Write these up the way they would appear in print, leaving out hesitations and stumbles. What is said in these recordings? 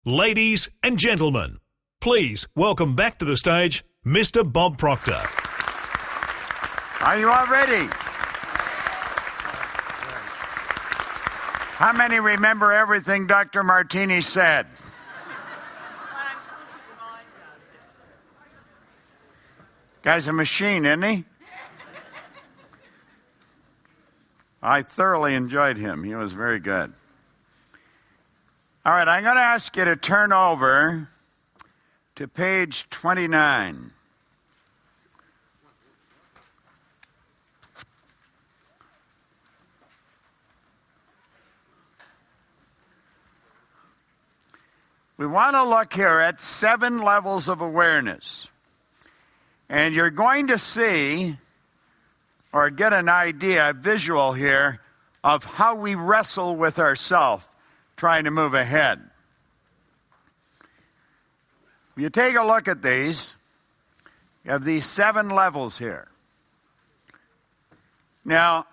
Ladies and gentlemen, please welcome back to the stage Mr. Bob Proctor. Are you all ready? How many remember everything Dr. Martini said? Guy's a machine, isn't he? I thoroughly enjoyed him. He was very good. All right, I'm going to ask you to turn over to page 29. We want to look here at 7 levels of awareness. And you're going to see or get an idea, a visual here, of how we wrestle with ourselves trying to move ahead. If you take a look at these, you have these 7 levels here. Now,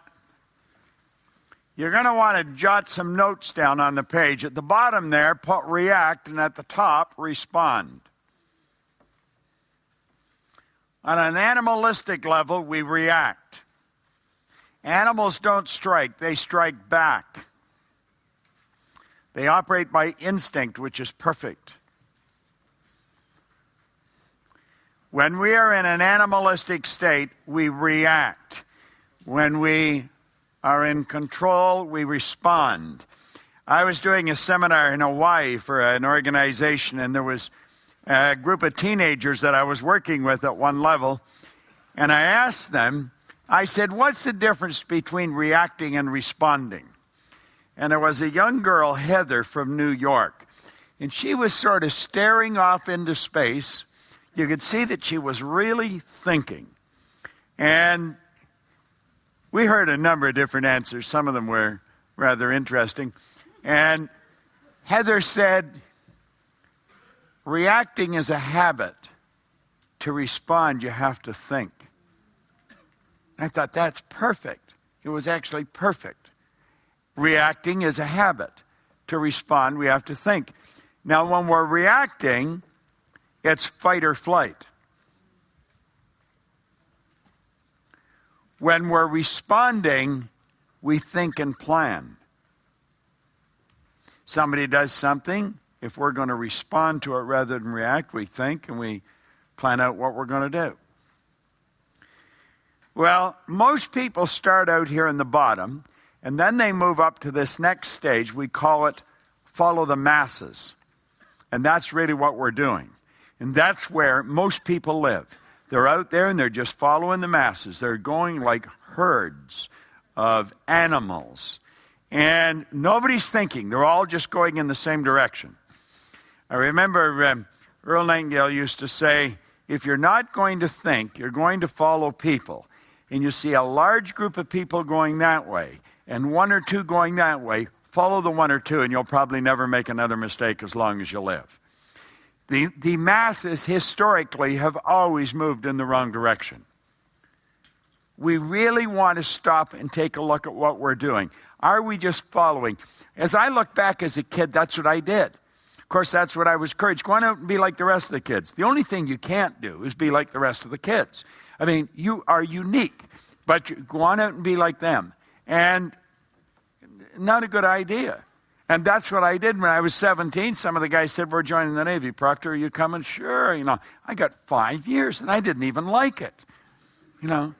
you're going to want to jot some notes down on the page. At the bottom there, put react, and at the top, respond. On an animalistic level, we react. Animals don't strike, they strike back. They operate by instinct, which is perfect. When we are in an animalistic state, we react. When we are in control, we respond. I was doing a seminar in Hawaii for an organization, and there was a group of teenagers that I was working with at one level, and I asked them, I said, what's the difference between reacting and responding? And there was a young girl, Heather, from New York, and she was sort of staring off into space. You could see that she was really thinking. And we heard a number of different answers. Some of them were rather interesting. And Heather said, reacting is a habit. To respond, you have to think. I thought, that's perfect. It was actually perfect. Reacting is a habit. To respond, we have to think. Now, when we're reacting, it's fight or flight. When we're responding, we think and plan. Somebody does something. If we're going to respond to it rather than react, we think and we plan out what we're going to do. Well, most people start out here in the bottom, and then they move up to this next stage. We call it follow the masses. And that's really what we're doing. And that's where most people live. They're out there and they're just following the masses. They're going like herds of animals. And nobody's thinking. They're all just going in the same direction. I remember Earl Nightingale used to say, if you're not going to think, you're going to follow people. And you see a large group of people going that way, and 1 or 2 going that way, follow the 1 or 2, and you'll probably never make another mistake as long as you live. The masses historically have always moved in the wrong direction. We really want to stop and take a look at what we're doing. Are we just following? As I look back as a kid, that's what I did. Of course, that's what I was encouraged. Go on out and be like the rest of the kids. The only thing you can't do is be like the rest of the kids. I mean, you are unique, but you go on out and be like them. And not a good idea. And that's what I did when I was 17. Some of the guys said, we're joining the Navy. Proctor, are you coming? Sure. I got 5 years, and I didn't even like it. Now,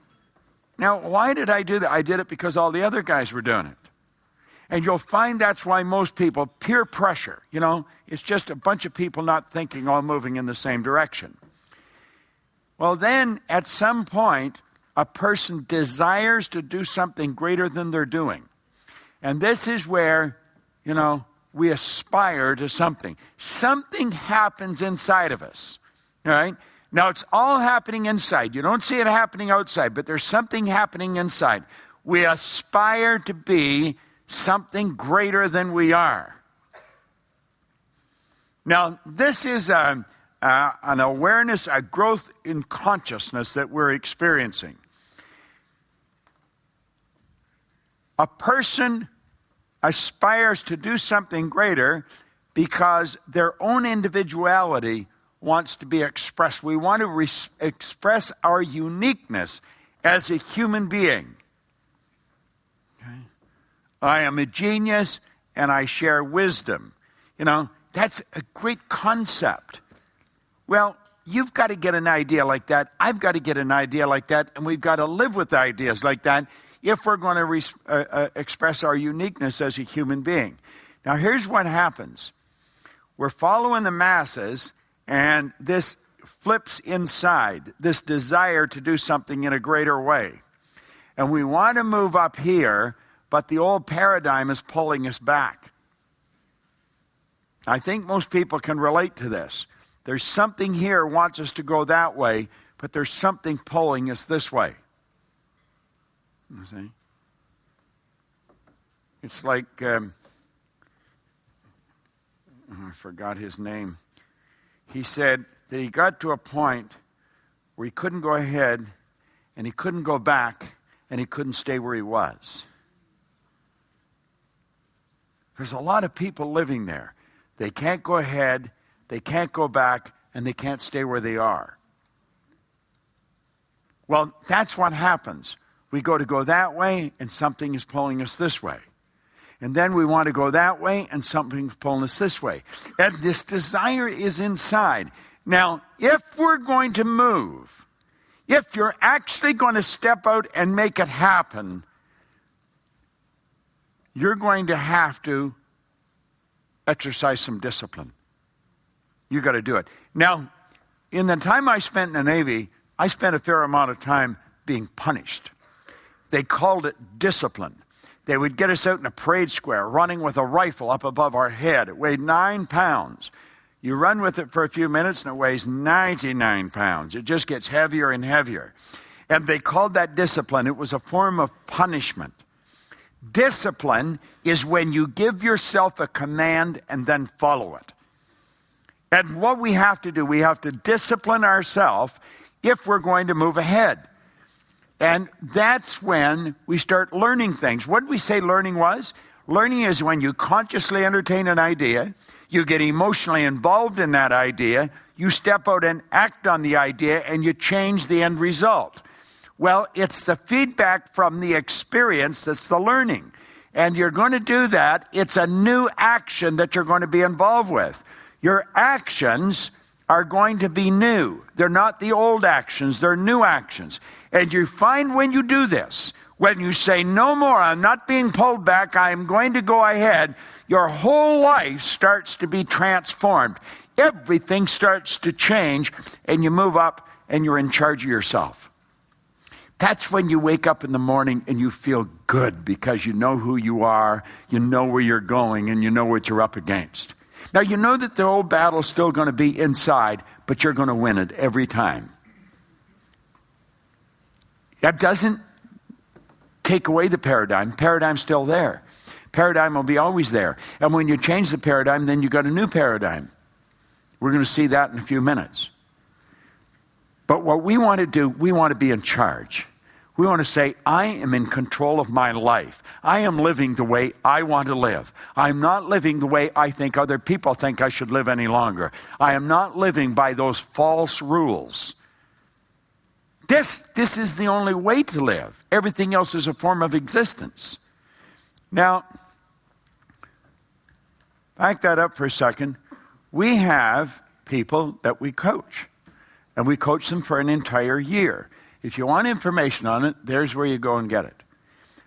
why did I do that? I did it because all the other guys were doing it. And you'll find that's why most people, peer pressure, it's just a bunch of people not thinking, all moving in the same direction. Well, then, at some point, a person desires to do something greater than they're doing. And this is where, we aspire to something. Something happens inside of us, all right? Now, it's all happening inside. You don't see it happening outside, but there's something happening inside. We aspire to be something greater than we are. Now, this is an awareness, a growth in consciousness that we're experiencing. A person aspires to do something greater because their own individuality wants to be expressed. We want to express our uniqueness as a human being. Okay? I am a genius and I share wisdom. That's a great concept. Well, you've got to get an idea like that. I've got to get an idea like that. And we've got to live with ideas like that if we're going to express our uniqueness as a human being. Now, here's what happens. We're following the masses, and this flips inside, this desire to do something in a greater way. And we want to move up here, but the old paradigm is pulling us back. I think most people can relate to this. There's something here wants us to go that way, but there's something pulling us this way. You see? It's like, I forgot his name. He said that he got to a point where he couldn't go ahead, and he couldn't go back, and he couldn't stay where he was. There's a lot of people living there. They can't go ahead, they can't go back, and they can't stay where they are. Well, that's what happens. We go that way, and something is pulling us this way. And then we want to go that way, and something's pulling us this way. And this desire is inside. Now, if we're going to move, if you're actually going to step out and make it happen, you're going to have to exercise some discipline. You got to do it. Now, in the time I spent in the Navy, I spent a fair amount of time being punished. They called it discipline. They would get us out in a parade square, running with a rifle up above our head. It weighed 9 pounds. You run with it for a few minutes and it weighs 99 pounds. It just gets heavier and heavier. And they called that discipline. It was a form of punishment. Discipline is when you give yourself a command and then follow it. And what we have to do, we have to discipline ourselves if we're going to move ahead. And that's when we start learning things. What did we say learning was? Learning is when you consciously entertain an idea, you get emotionally involved in that idea, you step out and act on the idea, and you change the end result. Well, it's the feedback from the experience that's the learning. And you're going to do that. It's a new action that you're going to be involved with. Your actions are going to be new. They're not the old actions, they're new actions. And you find when you do this, when you say, no more, I'm not being pulled back, I'm going to go ahead, your whole life starts to be transformed. Everything starts to change, and you move up and you're in charge of yourself. That's when you wake up in the morning and you feel good because you know who you are, you know where you're going, and you know what you're up against. Now, you know that the old battle's still going to be inside, but you're going to win it every time. That doesn't take away the paradigm. Paradigm's still there. Paradigm will be always there. And when you change the paradigm, then you got a new paradigm. We're going to see that in a few minutes. But what we want to do, we want to be in charge. We want to say, I am in control of my life. I am living the way I want to live. I'm not living the way I think other people think I should live any longer. I am not living by those false rules. This is the only way to live. Everything else is a form of existence. Now, back that up for a second. We have people that we coach. And we coach them for an entire year. If you want information on it, there's where you go and get it.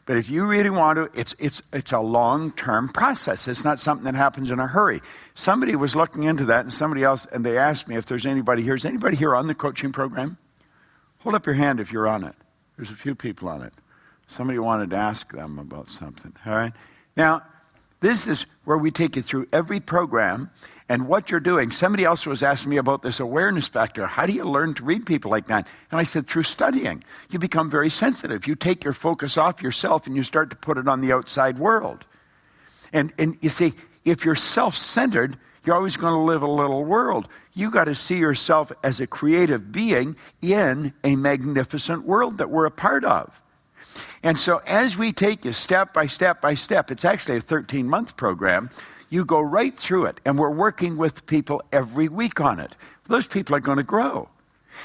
But if you really want to, it's a long-term process. It's not something that happens in a hurry. Somebody was looking into that, and somebody else, and they asked me if there's anybody here. Is anybody here on the coaching program? Hold up your hand if you're on it. There's a few people on it. Somebody wanted to ask them about something. All right? Now, this is where we take you through every program and what you're doing. Somebody else was asking me about this awareness factor. How do you learn to read people like that? And I said, through studying. You become very sensitive. You take your focus off yourself and you start to put it on the outside world. And you see, if you're self-centered, you're always going to live a little world. You got to see yourself as a creative being in a magnificent world that we're a part of. And so as we take you step by step by step, it's actually a 13-month program, You go right through it, and we're working with people every week on it. Those people are going to grow.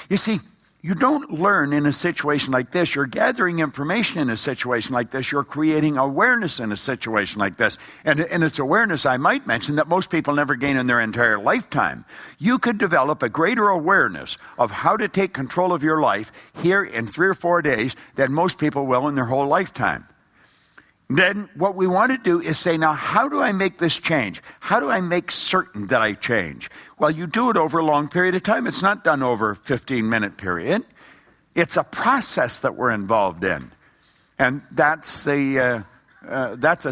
You see, you don't learn in a situation like this. You're gathering information in a situation like this. You're creating awareness in a situation like this. And it's awareness, I might mention, that most people never gain in their entire lifetime. You could develop a greater awareness of how to take control of your life here in 3 or 4 days than most people will in their whole lifetime. Then what we want to do is say, now, how do I make this change? How do I make certain that I change? Well, you do it over a long period of time. It's not done over a 15-minute period. It's a process that we're involved in. And that's a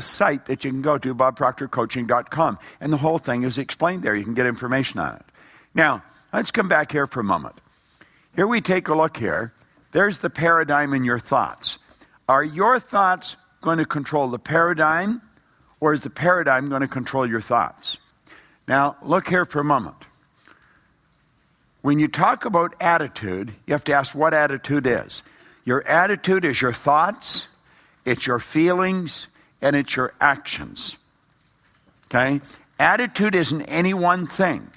site that you can go to, bobproctorcoaching.com. And the whole thing is explained there. You can get information on it. Now, let's come back here for a moment. Here we take a look here. There's the paradigm in your thoughts. Are your thoughts going to control the paradigm, or is the paradigm going to control your thoughts? Now, look here for a moment. When you talk about attitude, you have to ask what attitude is. Your attitude is your thoughts, it's your feelings, and it's your actions. Okay? Attitude isn't any one thing.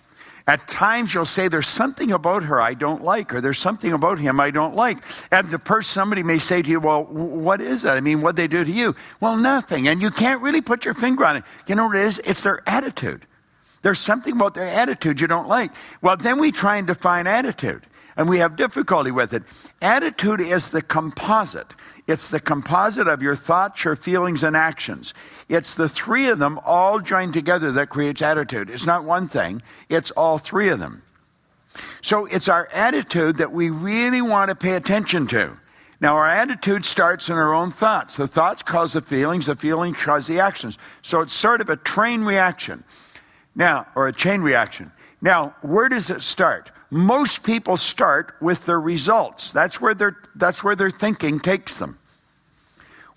At times you'll say, there's something about her I don't like, or there's something about him I don't like. And somebody may say to you, well, what is it? I mean, what'd they do to you? Well, nothing. And you can't really put your finger on it. You know what it is? It's their attitude. There's something about their attitude you don't like. Well, then we try and define attitude, and we have difficulty with it. Attitude is the composite. It's the composite of your thoughts, your feelings, and actions. It's the three of them all joined together that creates attitude. It's not one thing. It's all three of them. So it's our attitude that we really want to pay attention to. Now, our attitude starts in our own thoughts. The thoughts cause the feelings cause the actions. So it's sort of a chain reaction. Now, where does it start? Most people start with their results. That's where their thinking takes them.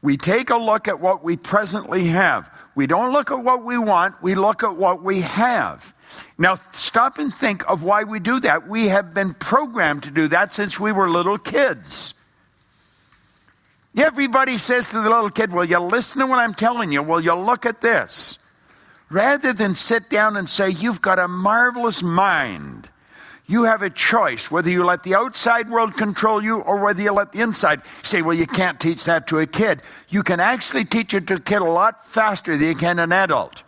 We take a look at what we presently have. We don't look at what we want, we look at what we have. Now, stop and think of why we do that. We have been programmed to do that since we were little kids. Everybody says to the little kid, will you listen to what I'm telling you? Will you look at this? Rather than sit down and say, you've got a marvelous mind. You have a choice whether you let the outside world control you or whether you let the inside. You say, well, you can't teach that to a kid. You can actually teach it to a kid a lot faster than you can an adult.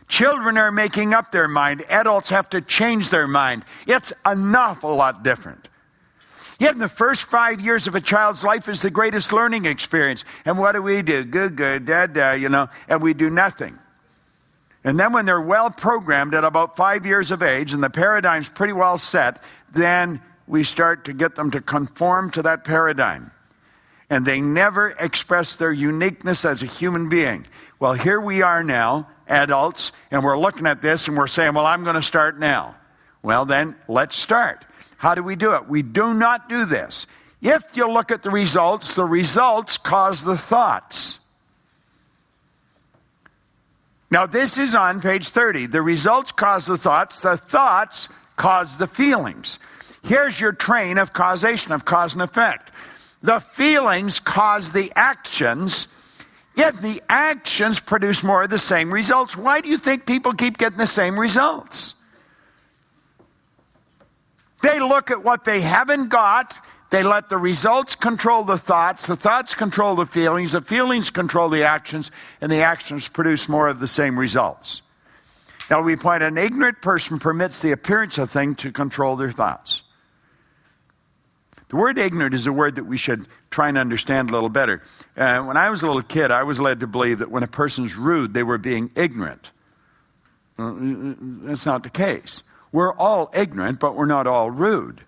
Children are making up their mind. Adults have to change their mind. It's an awful lot different. Yet in the first 5 years of a child's life is the greatest learning experience. And what do? Good, dad, and we do nothing. And then when they're well programmed at about 5 years of age and the paradigm's pretty well set, then we start to get them to conform to that paradigm. And they never express their uniqueness as a human being. Well, here we are now, adults, and we're looking at this and we're saying, well, I'm going to start now. Well, then, let's start. How do we do it? We do not do this. If you look at the results cause the thoughts. Now, this is on page 30. The results cause the thoughts cause the feelings. Here's your train of causation, of cause and effect. The feelings cause the actions, yet the actions produce more of the same results. Why do you think people keep getting the same results? They look at what they haven't got. They let the results control the thoughts control the feelings control the actions, and the actions produce more of the same results. Now, we point an ignorant person permits the appearance of things to control their thoughts. The word ignorant is a word that we should try and understand a little better. When I was a little kid, I was led to believe that when a person's rude, they were being ignorant. That's not the case. We're all ignorant, but we're not all rude.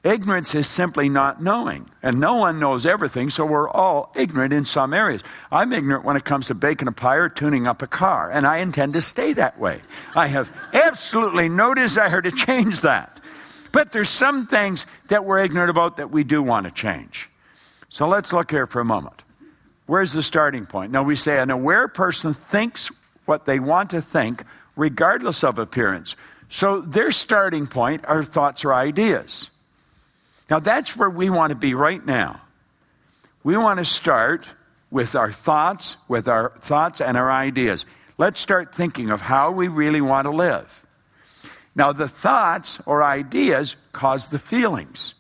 Ignorance is simply not knowing, and no one knows everything, so we're all ignorant in some areas. I'm ignorant when it comes to baking a pie or tuning up a car, and I intend to stay that way. I have absolutely no desire to change that. But there's some things that we're ignorant about that we do want to change. So let's look here for a moment. Where's the starting point? Now, we say an aware person thinks what they want to think regardless of appearance. So their starting point are thoughts or ideas. Now, that's where we want to be right now. We want to start with our thoughts and our ideas. Let's start thinking of how we really want to live. Now, the thoughts or ideas cause the feelings.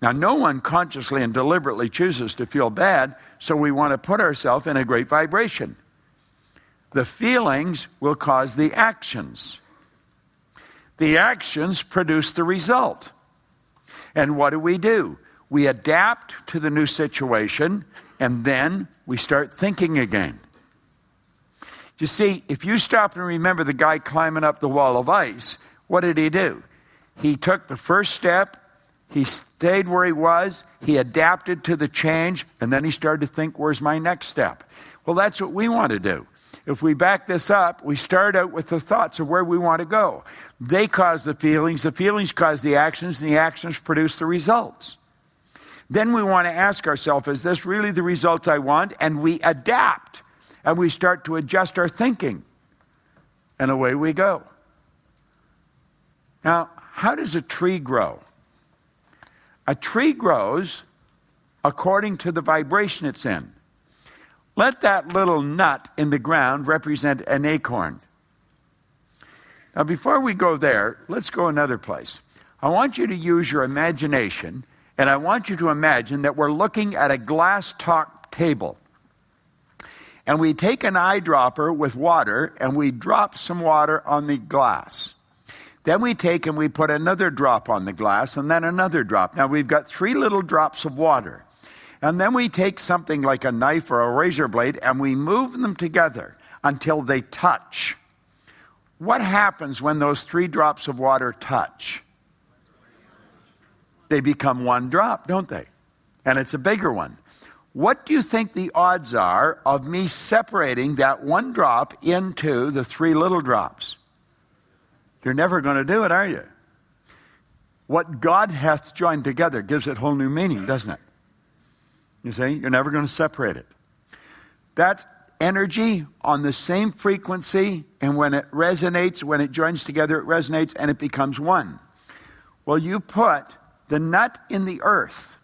Now, no one consciously and deliberately chooses to feel bad, so we want to put ourselves in a great vibration. The feelings will cause the actions. The actions produce the result. And what do? We adapt to the new situation, and then we start thinking again. You see, if you stop and remember the guy climbing up the wall of ice, what did he do? He took the first step, he stayed where he was, he adapted to the change, and then he started to think, where's my next step? Well, that's what we want to do. If we back this up, we start out with the thoughts of where we want to go. They cause the feelings cause the actions, and the actions produce the results. Then we want to ask ourselves, is this really the result I want? And we adapt, and we start to adjust our thinking, and away we go. Now, how does a tree grow? A tree grows according to the vibration it's in. Let that little nut in the ground represent an acorn. Now, before we go there, let's go another place. I want you to use your imagination, and I want you to imagine that we're looking at a glass top table. And we take an eyedropper with water, and we drop some water on the glass. Then we take and we put another drop on the glass, and then another drop. Now, we've got 3 little drops of water. And then we take something like a knife or a razor blade, and we move them together until they touch. What happens when those 3 drops of water touch? They become one drop, don't they? And it's a bigger one. What do you think the odds are of me separating that one drop into the 3 little drops? You're never going to do it, are you? What God hath joined together gives it whole new meaning, doesn't it? You see, you're never going to separate it. That's energy on the same frequency, and when it resonates, when it joins together, it resonates and it becomes one. Well, you put the nut in the earth.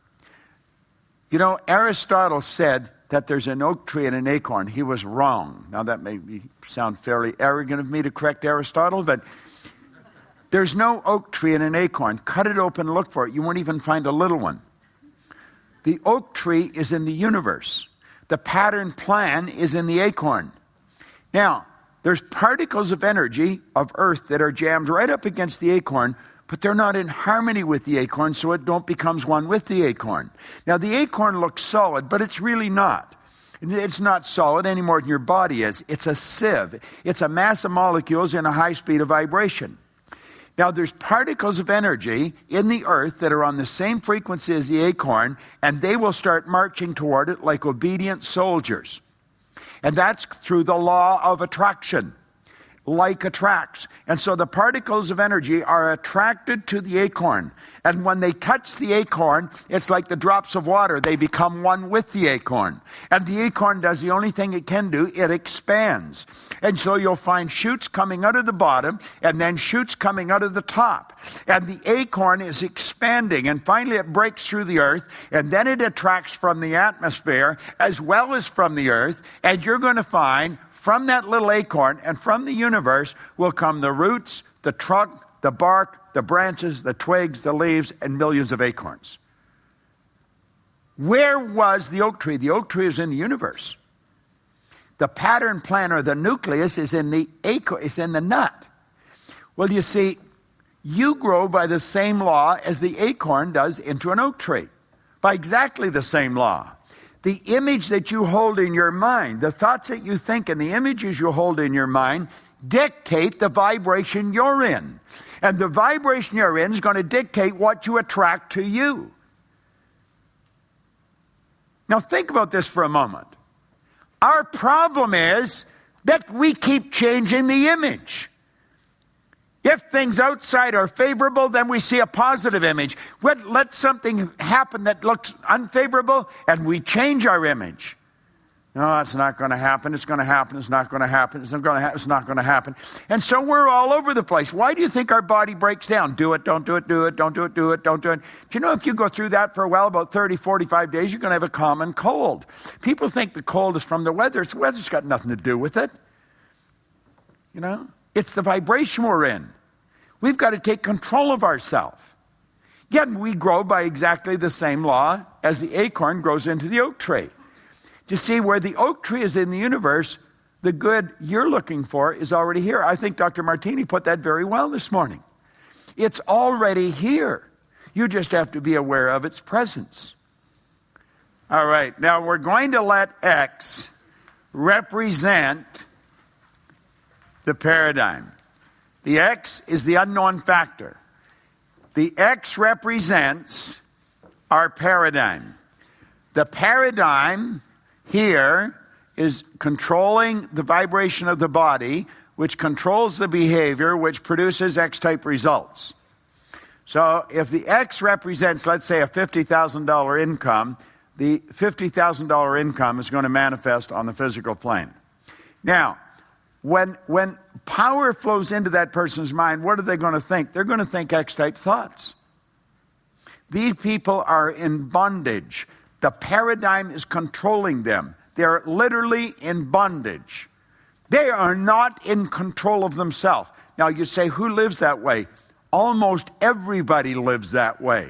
You know, Aristotle said that there's an oak tree and an acorn. He was wrong. Now, that may sound fairly arrogant of me to correct Aristotle, but there's no oak tree and an acorn. Cut it open, look for it. You won't even find a little one. The oak tree is in the universe. The pattern plan is in the acorn. Now, there's particles of energy of earth that are jammed right up against the acorn, but they're not in harmony with the acorn, so it don't becomes one with the acorn. Now, the acorn looks solid, but it's really not. It's not solid any more than your body is. It's a sieve. It's a mass of molecules in a high speed of vibration. Now, there's particles of energy in the earth that are on the same frequency as the acorn, and they will start marching toward it like obedient soldiers. And that's through the law of attraction. Like attracts. And so the particles of energy are attracted to the acorn. And when they touch the acorn, it's like the drops of water. They become one with the acorn. And the acorn does the only thing it can do, it expands. And so you'll find shoots coming out of the bottom and then shoots coming out of the top. And the acorn is expanding. And finally it breaks through the earth. And then it attracts from the atmosphere as well as from the earth. And you're going to find from that little acorn and from the universe will come the roots, the trunk, the bark, the branches, the twigs, the leaves, and millions of acorns. Where was the oak tree? The oak tree is in the universe. The pattern plan or the nucleus is in the acorn, is in the nut. Well, you see, you grow by the same law as the acorn does into an oak tree. By exactly the same law. The image that you hold in your mind, the thoughts that you think and the images you hold in your mind dictate the vibration you're in. And the vibration you're in is going to dictate what you attract to you. Now think about this for a moment. Our problem is that we keep changing the image. If things outside are favorable, then we see a positive image. Let something happen that looks unfavorable, and we change our image. No, it's not going to happen. It's going to happen. It's not going to happen. It's not going to happen. It's not going to happen. And so we're all over the place. Why do you think our body breaks down? Do it, don't do it, do it, don't do it, do it, don't do it. Do you know if you go through that for a while, about 30, 45 days, you're going to have a common cold. People think the cold is from the weather. The weather's got nothing to do with it. It's the vibration we're in. We've got to take control of ourselves. Yet we grow by exactly the same law as the acorn grows into the oak tree. To see where the oak tree is in the universe, the good you're looking for is already here. I think Dr. Martini put that very well this morning. It's already here. You just have to be aware of its presence. All right, now we're going to let X represent the paradigm. The X is the unknown factor. The X represents our paradigm. The paradigm here is controlling the vibration of the body, which controls the behavior, which produces X-type results. So if the X represents, let's say, a $50,000 income, the $50,000 income is going to manifest on the physical plane. Now, when power flows into that person's mind, what are they going to think? They're going to think X-type thoughts. These people are in bondage. The paradigm is controlling them. They're literally in bondage. They are not in control of themselves. Now you say, who lives that way? Almost everybody lives that way.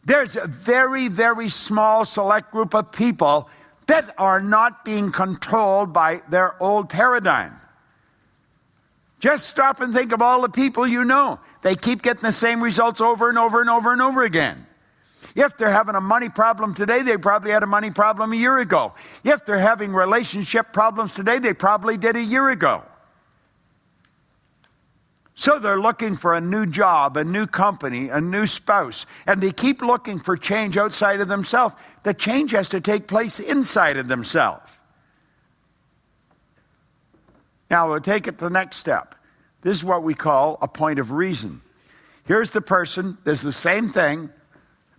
There's a very, very small select group of people that are not being controlled by their old paradigm. Just stop and think of all the people you know. They keep getting the same results over and over and over and over again. If they're having a money problem today, they probably had a money problem a year ago. If they're having relationship problems today, they probably did a year ago. So they're looking for a new job, a new company, a new spouse, and they keep looking for change outside of themselves. The change has to take place inside of themselves. Now we'll take it to the next step. This is what we call a point of reason. Here's the person, there's the same thing,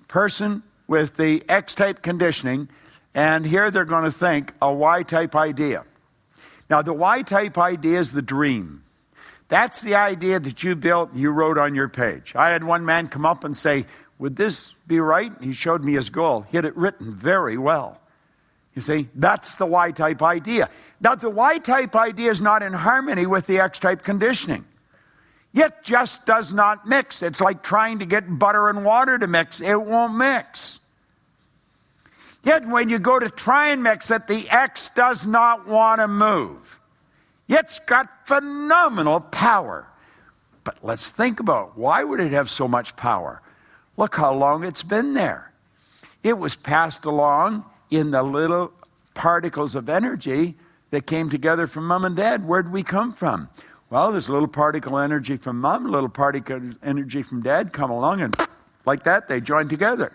person with the X-type conditioning, and here they're going to think a Y-type idea. Now the Y-type idea is the dream. That's the idea that you built, you wrote on your page. I had one man come up and say, would this be right? He showed me his goal. He had it written very well. You see, that's the Y-type idea. Now, the Y-type idea is not in harmony with the X-type conditioning. It just does not mix. It's like trying to get butter and water to mix. It won't mix. Yet when you go to try and mix it, the X does not want to move. It's got phenomenal power. But let's think about it. Why would it have so much power? Look how long it's been there. It was passed along in the little particles of energy that came together from mom and dad. Where did we come from? Well, there's a little particle energy from mom, a little particle energy from dad come along, and like that, they joined together.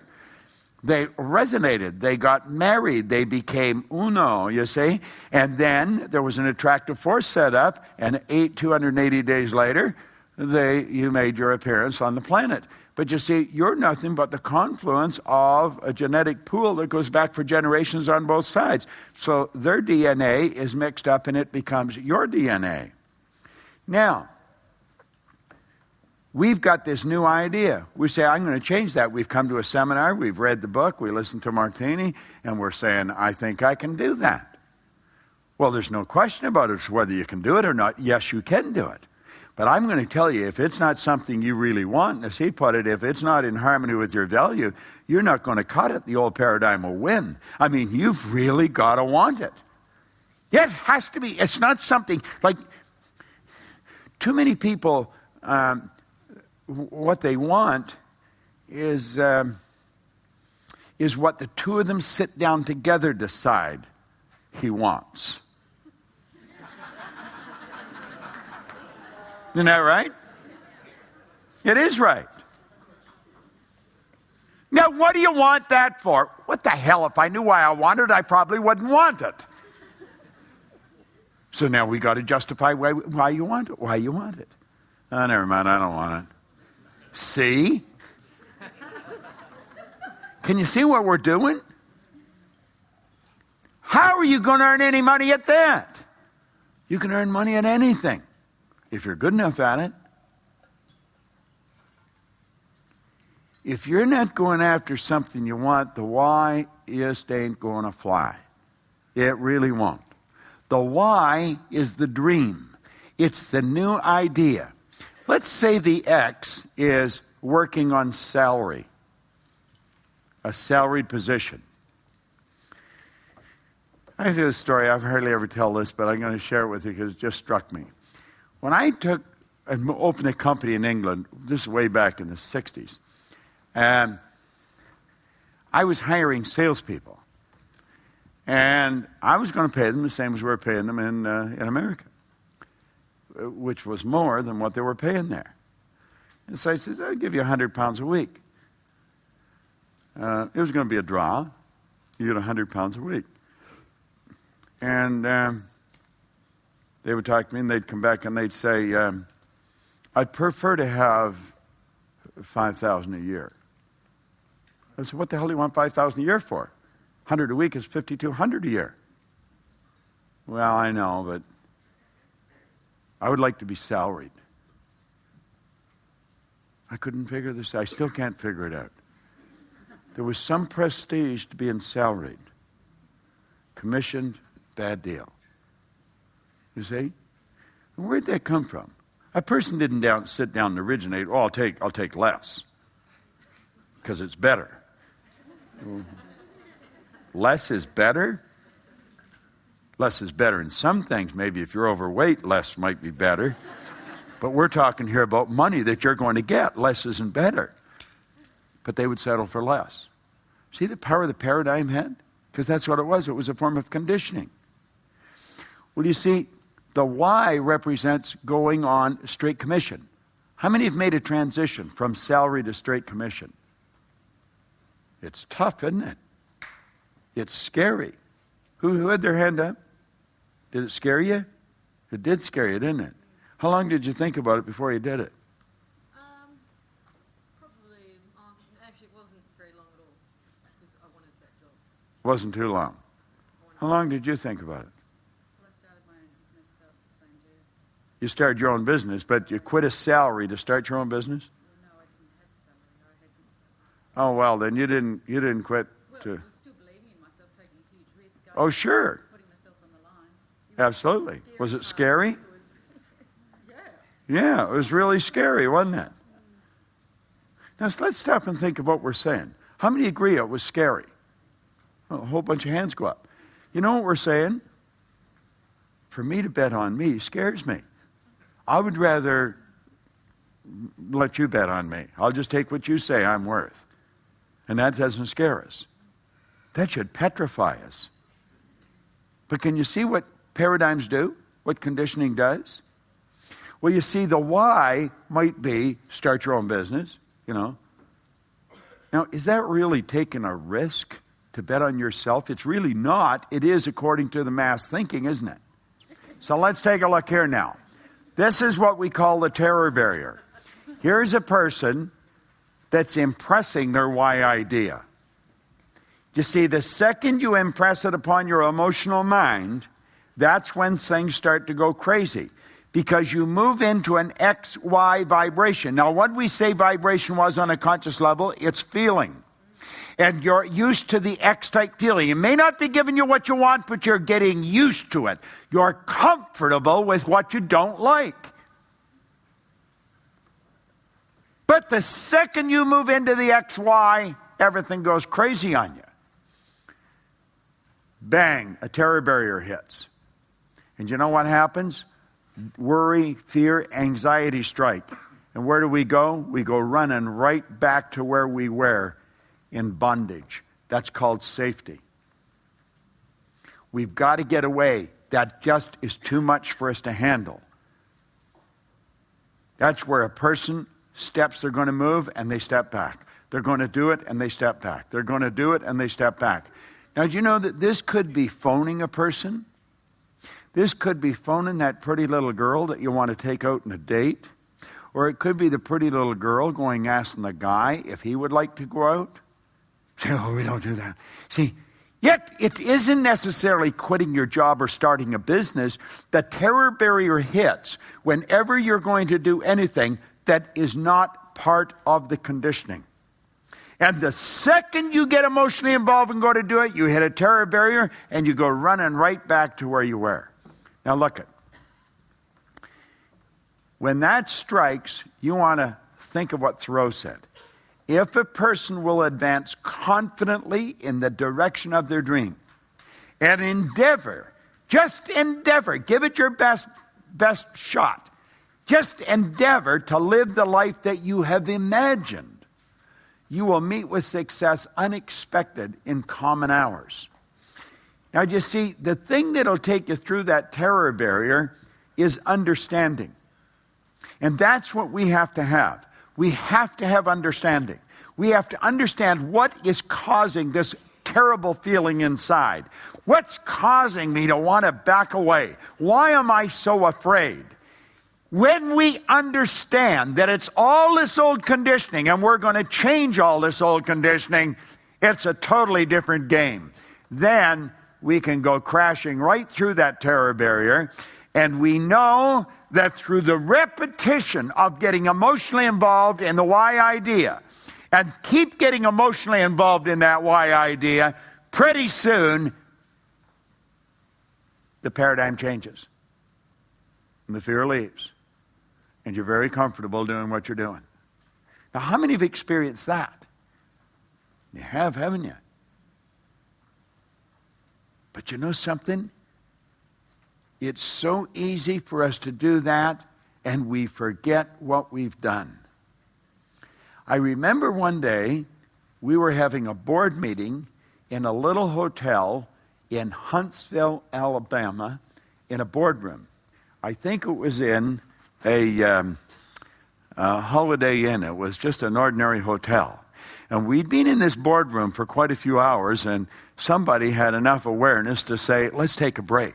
They resonated. They got married. They became uno, you see. And then there was an attractive force set up, and 280 days later, you made your appearance on the planet. But you see, you're nothing but the confluence of a genetic pool that goes back for generations on both sides. So their DNA is mixed up, and it becomes your DNA. Now, we've got this new idea. We say, I'm going to change that. We've come to a seminar, we've read the book, we listened to Martini, and we're saying, I think I can do that. Well, there's no question about it, whether you can do it or not. Yes, you can do it. But I'm going to tell you, if it's not something you really want, as he put it, if it's not in harmony with your value, you're not going to cut it. The old paradigm will win. I mean, you've really got to want it. Yeah, it has to be. It's not something like too many people, what they want is what the two of them sit down together decide he wants. Isn't that right? It is right. Now, what do you want that for? What the hell? If I knew why I wanted it, I probably wouldn't want it. So now we got to justify why you want it. Why you want it? Oh, never mind. I don't want it. See? Can you see what we're doing? How are you going to earn any money at that? You can earn money at anything if you're good enough at it. If you're not going after something you want, the why just ain't going to fly. It really won't. The why is the dream. It's the new idea. Let's say the X is working on salary, a salaried position. I do a story. I hardly ever tell this, but I'm going to share it with you because it just struck me. When I opened a company in England, this is way back in the 60s, and I was hiring salespeople. And I was going to pay them the same as we were paying them in America, which was more than what they were paying there. And so I said, I'll give you £100 a week. It was going to be a draw. You get £100 a week. And they would talk to me, and they'd come back and they'd say, I'd prefer to have $5,000 a year. I said, what the hell do you want $5,000 a year for? 100 a week is $5,200 a year. Well, I know, but I would like to be salaried. I couldn't figure this out. I still can't figure it out. There was some prestige to being salaried. Commissioned, bad deal. You see? Where'd that come from? A person didn't sit down and originate, I'll take less. Because it's better. Less is better? Less is better in some things. Maybe if you're overweight, less might be better. But we're talking here about money that you're going to get. Less isn't better. But they would settle for less. See the power the paradigm had? Because that's what it was. It was a form of conditioning. Well, you see, the Y represents going on straight commission. How many have made a transition from salary to straight commission? It's tough, isn't it? It's scary. Who had their hand up? Did it scare you? It did scare you, didn't it? How long did you think about it before you did it? Probably, actually it wasn't very long at all, because I wanted that job. Wasn't too long. How long did you think about it? Well, I started my own business, so it's the same day. You started your own business, but you quit a salary to start your own business? Well, no, I didn't have a salary. I had. Oh, well, then you didn't quit to... I was still believing in myself, taking a huge risk. Oh, sure. Putting myself on the line. Absolutely. Was it scary? Yeah. Yeah, it was really scary, wasn't it? Now, let's stop and think of what we're saying. How many agree it was scary? Well, a whole bunch of hands go up. You know what we're saying? For me to bet on me scares me. I would rather let you bet on me. I'll just take what you say I'm worth. And that doesn't scare us. That should petrify us. But can you see what paradigms do? What conditioning does? Well, you see, the why might be start your own business, you know. Now, is that really taking a risk to bet on yourself? It's really not. It is according to the mass thinking, isn't it? So let's take a look here now. This is what we call the terror barrier. Here's a person that's impressing their why idea. You see, the second you impress it upon your emotional mind, that's when things start to go crazy. Because you move into an XY vibration. Now, what we say vibration was on a conscious level, it's feeling. And you're used to the X-type feeling. It may not be giving you what you want, but you're getting used to it. You're comfortable with what you don't like. But the second you move into the XY, everything goes crazy on you. Bang, a terror barrier hits. And you know what happens? Worry, fear, anxiety strike. And where do we go? We go running right back to where we were, in bondage. That's called safety. We've got to get away. That just is too much for us to handle. That's where a person steps, they're going to move and they step back. They're going to do it and they step back. They're going to do it and they step back. Now, do you know that this could be phoning a person? This could be phoning that pretty little girl that you want to take out on a date. Or it could be the pretty little girl going asking the guy if he would like to go out. Say, oh, we don't do that. See, yet it isn't necessarily quitting your job or starting a business. The terror barrier hits whenever you're going to do anything that is not part of the conditioning. And the second you get emotionally involved and go to do it, you hit a terror barrier and you go running right back to where you were. Now look it. when that strikes, you want to think of what Thoreau said. If a person will advance confidently in the direction of their dream and endeavor, just endeavor, give it your best shot. Just endeavor to live the life that you have imagined. You will meet with success unexpected in common hours. Now, you see, the thing that'll take you through that terror barrier is understanding. And that's what we have to have. We have to have understanding. We have to understand what is causing this terrible feeling inside. What's causing me to want to back away? Why am I so afraid? When we understand that it's all this old conditioning and we're going to change all this old conditioning, it's a totally different game. Then we can go crashing right through that terror barrier, and we know that through the repetition of getting emotionally involved in the why idea and keep getting emotionally involved in that why idea, pretty soon the paradigm changes and the fear leaves. And you're very comfortable doing what you're doing. Now, how many have experienced that? You have, haven't you? But you know something? It's so easy for us to do that, and we forget what we've done. I remember one day we were having a board meeting in a little hotel in Huntsville, Alabama, in a boardroom. I think it was in a Holiday Inn. It was just an ordinary hotel. And we'd been in this boardroom for quite a few hours, and somebody had enough awareness to say, let's take a break.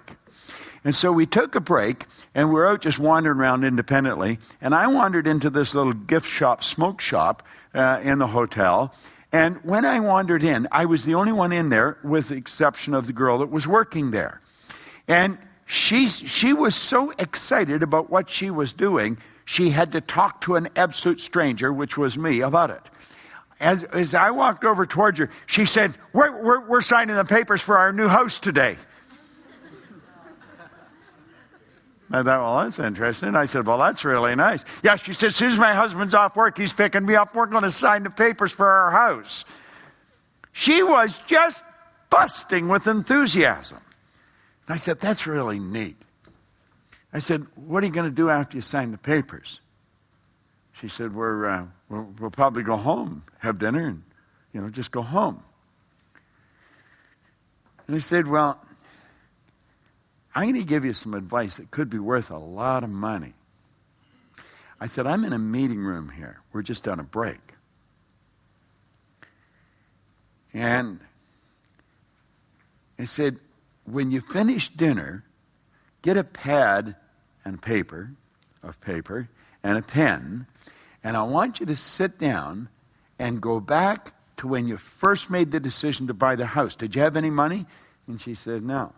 And so we took a break, and we're out just wandering around independently. And I wandered into this little gift shop, smoke shop in the hotel. And when I wandered in, I was the only one in there with the exception of the girl that was working there. And she was so excited about what she was doing, she had to talk to an absolute stranger, which was me, about it. As I walked over towards her, she said, we're signing the papers for our new house today. I thought, well, that's interesting. I said, well, that's really nice. Yeah, she said, as soon as my husband's off work, he's picking me up. We're going to sign the papers for our house. She was just busting with enthusiasm. And I said, that's really neat. I said, what are you going to do after you sign the papers? She said, we'll probably go home, have dinner, and, just go home. And I said, well, I'm going to give you some advice that could be worth a lot of money. I said, I'm in a meeting room here. We're just on a break. And I said, when you finish dinner, get a pad and paper and a pen, and I want you to sit down and go back to when you first made the decision to buy the house. Did you have any money? And she said, no.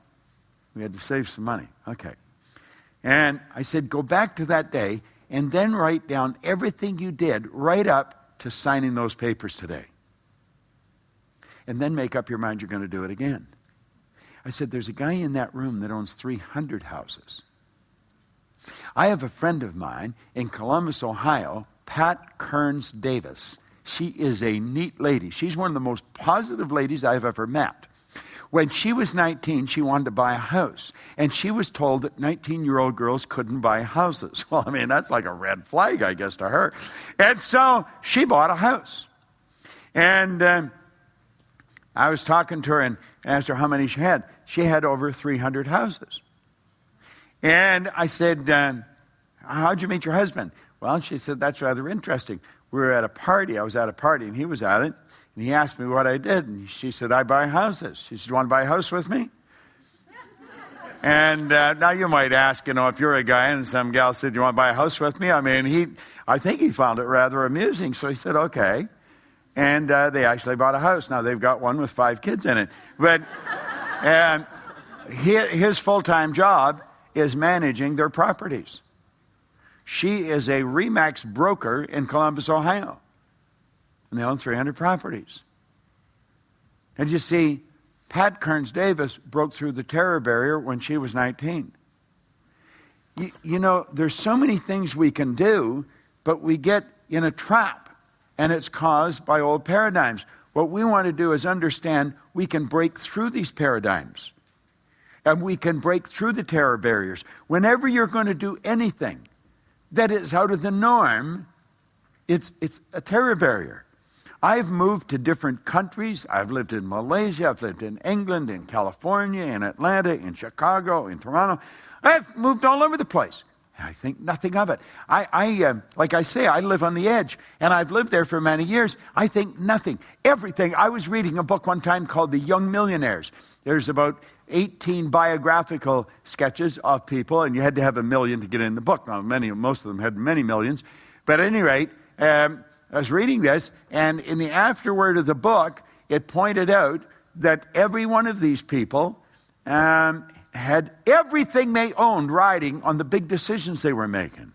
We had to save some money. Okay. And I said, go back to that day and then write down everything you did right up to signing those papers today. And then make up your mind you're going to do it again. I said, there's a guy in that room that owns 300 houses. I have a friend of mine in Columbus, Ohio, Pat Kearns Davis. She is a neat lady. She's one of the most positive ladies I've ever met. When she was 19, she wanted to buy a house. And she was told that 19-year-old girls couldn't buy houses. Well, I mean, that's like a red flag, I guess, to her. And so she bought a house. And I was talking to her and asked her how many she had. She had over 300 houses. And I said, how'd you meet your husband? Well, she said, that's rather interesting. We were at a party. I was at a party, and he was at it. And he asked me what I did, and she said, I buy houses. She said, you want to buy a house with me? And now you might ask, if you're a guy and some gal said, you want to buy a house with me? I mean, I think he found it rather amusing, so he said, okay. And they actually bought a house. Now, they've got one with 5 kids in it. But his full-time job is managing their properties. She is a RE/MAX broker in Columbus, Ohio. And they own 300 properties. And you see, Pat Kearns Davis broke through the terror barrier when she was 19. You know, there's so many things we can do, but we get in a trap, and it's caused by old paradigms. What we want to do is understand we can break through these paradigms, and we can break through the terror barriers. Whenever you're going to do anything that is out of the norm, it's a terror barrier. I've moved to different countries. I've lived in Malaysia, I've lived in England, in California, in Atlanta, in Chicago, in Toronto. I've moved all over the place. I think nothing of it. Like I say, I live on the edge, and I've lived there for many years. I think nothing. Everything. I was reading a book one time called The Young Millionaires. There's about 18 biographical sketches of people, and you had to have 1 million to get in the book. Now, most of them had many millions. But at any rate, I was reading this, and in the afterword of the book, it pointed out that every one of these people had everything they owned riding on the big decisions they were making.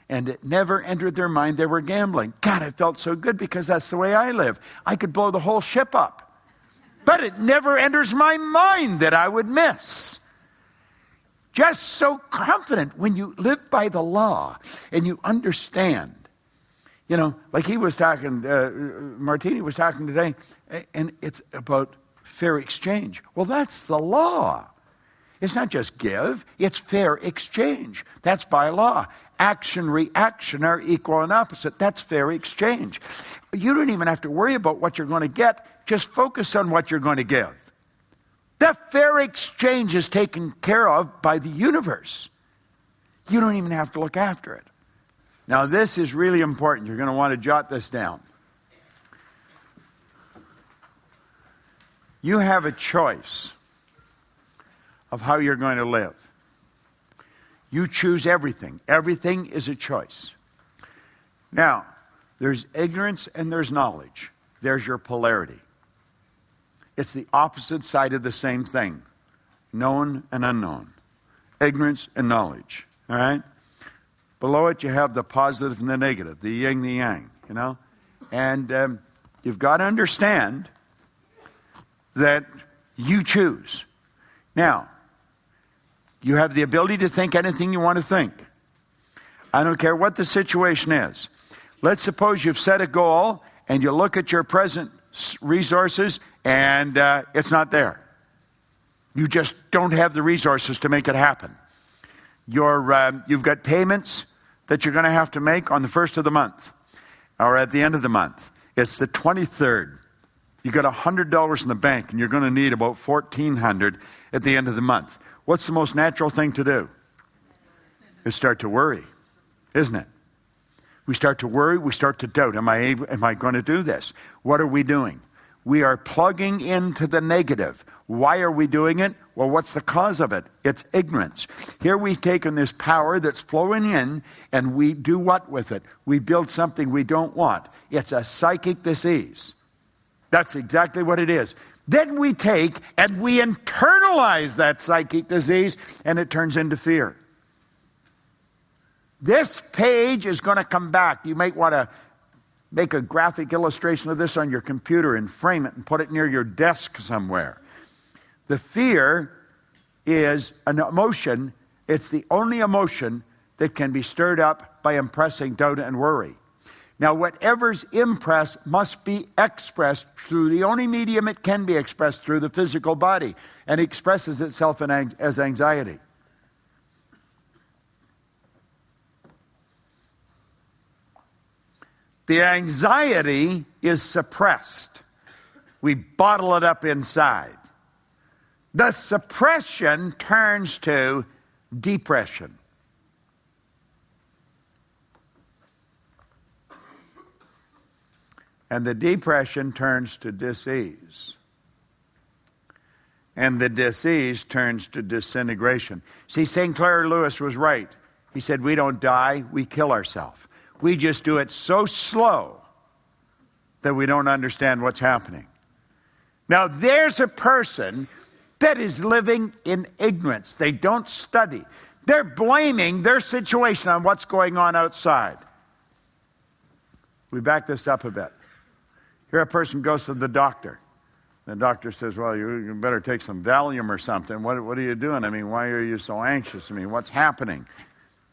And it never entered their mind they were gambling. God, I felt so good because that's the way I live. I could blow the whole ship up. But it never enters my mind that I would miss. Just so confident when you live by the law and you understand. You know, like he was talking, Martini was talking today, and it's about fair exchange. Well, that's the law. It's not just give, it's fair exchange. That's by law. Action, reaction are equal and opposite. That's fair exchange. You don't even have to worry about what you're going to get. Just focus on what you're going to give. The fair exchange is taken care of by the universe. You don't even have to look after it. Now, this is really important. You're going to want to jot this down. You have a choice of how you're going to live. You choose everything. Everything is a choice. Now, there's ignorance and there's knowledge. There's your polarity. It's the opposite side of the same thing. Known and unknown. Ignorance and knowledge. All right? Below it, you have the positive and the negative, the yin, the yang, you know. And you've got to understand that you choose. Now, you have the ability to think anything you want to think. I don't care what the situation is. Let's suppose you've set a goal and you look at your present resources and it's not there. You just don't have the resources to make it happen. You've got payments that you're going to have to make on the first of the month or at the end of the month. It's the 23rd. You got $100 in the bank and you're going to need about $1,400 at the end of the month. What's the most natural thing to do? Is start to worry, isn't it? We start to worry, we start to doubt. Am I going to do this? What are we doing? We are plugging into the negative. Why are we doing it? Well, what's the cause of it? It's ignorance. Here we've taken this power that's flowing in, and we do what with it? We build something we don't want. It's a psychic disease. That's exactly what it is. Then we take and we internalize that psychic disease, and it turns into fear. This page is going to come back. You might want to make a graphic illustration of this on your computer and frame it and put it near your desk somewhere. The fear is an emotion. It's the only emotion that can be stirred up by impressing doubt and worry. Now, whatever's impressed must be expressed through the only medium it can be expressed through, the physical body, and it expresses itself as anxiety. The anxiety is suppressed. We bottle it up inside. The suppression turns to depression. And the depression turns to disease. And the disease turns to disintegration. See, St. Clair Lewis was right. He said, we don't die, we kill ourselves. We just do it so slow that we don't understand what's happening. Now, there's a person that is living in ignorance. They don't study. They're blaming their situation on what's going on outside. We back this up a bit. Here a person goes to the doctor. The doctor says, well, you better take some Valium or something. What are you doing? I mean, why are you so anxious? I mean, what's happening?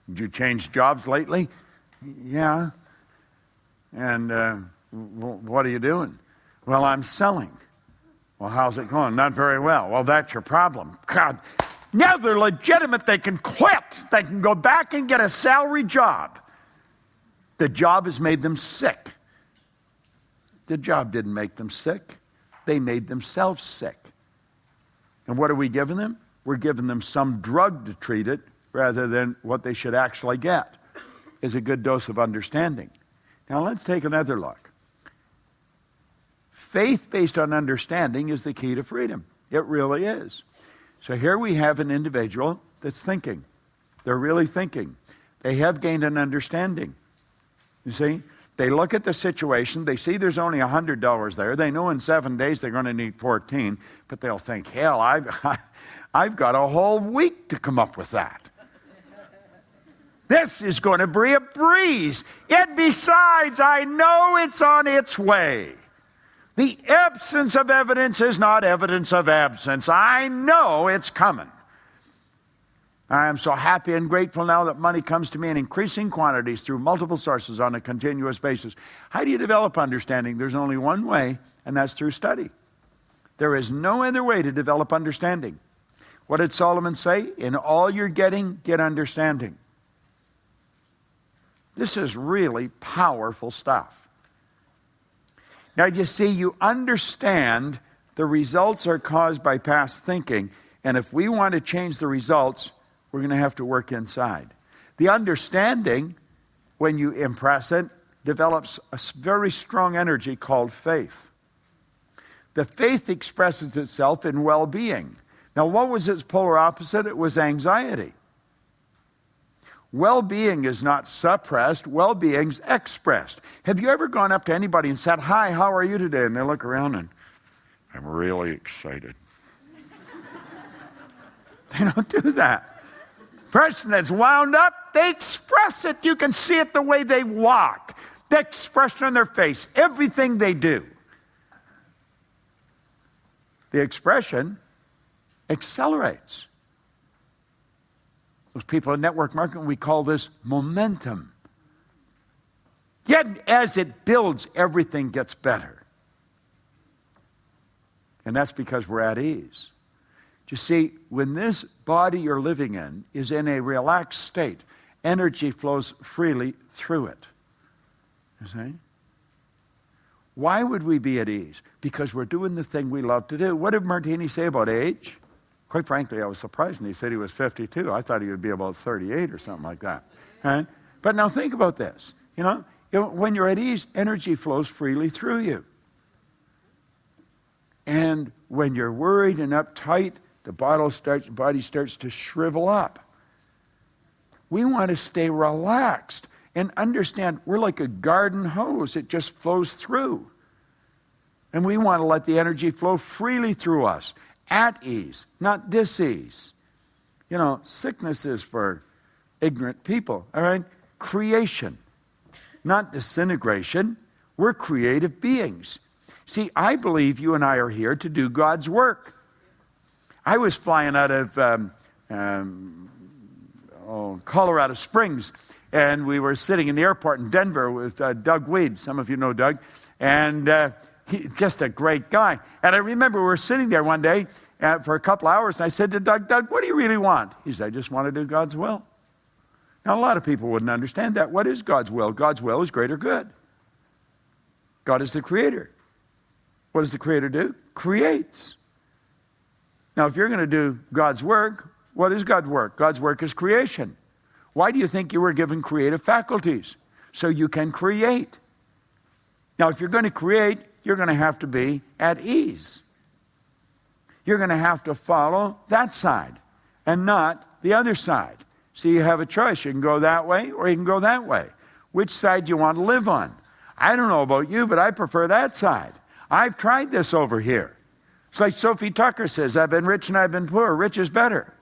Did you change jobs lately? Yeah. And what are you doing? Well, I'm selling. Well, how's it going? Not very well. Well, that's your problem. God, now they're legitimate. They can quit. They can go back and get a salary job. The job has made them sick. The job didn't make them sick. They made themselves sick. And what are we giving them? We're giving them some drug to treat it rather than what they should actually get is a good dose of understanding. Now let's take another look. Faith based on understanding is the key to freedom. It really is. So here we have an individual that's thinking. They're really thinking. They have gained an understanding. You see? They look at the situation. They see there's only $100 there. They know in 7 days they're going to need 14. But they'll think, hell, I've got a whole week to come up with that. This is going to be a breeze. And besides, I know it's on its way. The absence of evidence is not evidence of absence. I know it's coming. I am so happy and grateful now that money comes to me in increasing quantities through multiple sources on a continuous basis. How do you develop understanding? There's only one way, and that's through study. There is no other way to develop understanding. What did Solomon say? In all you're getting, get understanding. This is really powerful stuff. Now, you see, you understand the results are caused by past thinking, and if we want to change the results, we're going to have to work inside. The understanding, when you impress it, develops a very strong energy called faith. The faith expresses itself in well-being. Now, what was its polar opposite? It was anxiety. Well-being is not suppressed. Well-being's expressed. Have you ever gone up to anybody and said, "Hi, how are you today?" And they look around and, "I'm really excited." They don't do that. Person that's wound up, they express it. You can see it the way they walk, the expression on their face, everything they do. The expression accelerates. Those people in network marketing, we call this momentum. Yet as it builds, everything gets better. And that's because we're at ease. You see, when this body you're living in is in a relaxed state, energy flows freely through it. You see? Why would we be at ease? Because we're doing the thing we love to do. What did Martini say about age? Quite frankly, I was surprised when he said he was 52. I thought he would be about 38 or something like that. Right? But now think about this. You know, when you're at ease, energy flows freely through you. And when you're worried and uptight, the body starts to shrivel up. We want to stay relaxed and understand we're like a garden hose. It just flows through. And we want to let the energy flow freely through us, at ease, not dis-ease. You know, sickness is for ignorant people, all right? Creation, not disintegration. We're creative beings. See, I believe you and I are here to do God's work. I was flying out of Colorado Springs, and we were sitting in the airport in Denver with Doug Weed. Some of you know Doug. And he's just a great guy. And I remember we were sitting there one day for a couple hours, and I said to Doug, "Doug, what do you really want?" He said, "I just want to do God's will." Now, a lot of people wouldn't understand that. What is God's will? God's will is greater good. God is the creator. What does the creator do? Creates. Now, if you're going to do God's work, what is God's work? God's work is creation. Why do you think you were given creative faculties? So you can create. Now, if you're going to create, you're going to have to be at ease. You're going to have to follow that side and not the other side. So you have a choice. You can go that way or you can go that way. Which side do you want to live on? I don't know about you, but I prefer that side. I've tried this over here. It's like Sophie Tucker says, "I've been rich and I've been poor. Rich is better."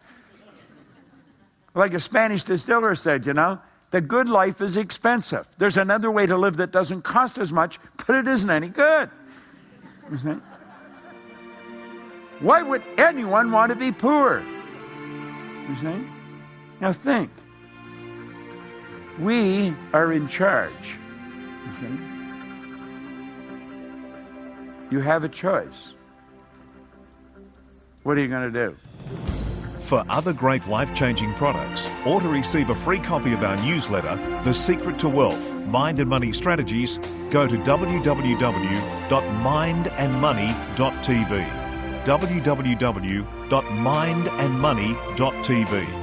Like a Spanish distiller said, you know, the good life is expensive. There's another way to live that doesn't cost as much, but it isn't any good. You see? Why would anyone want to be poor? You see? Now think. We are in charge. You see? You have a choice. What are you going to do? For other great life-changing products, or to receive a free copy of our newsletter, The Secret to Wealth, Mind and Money Strategies, go to www.mindandmoney.tv. www.mindandmoney.tv.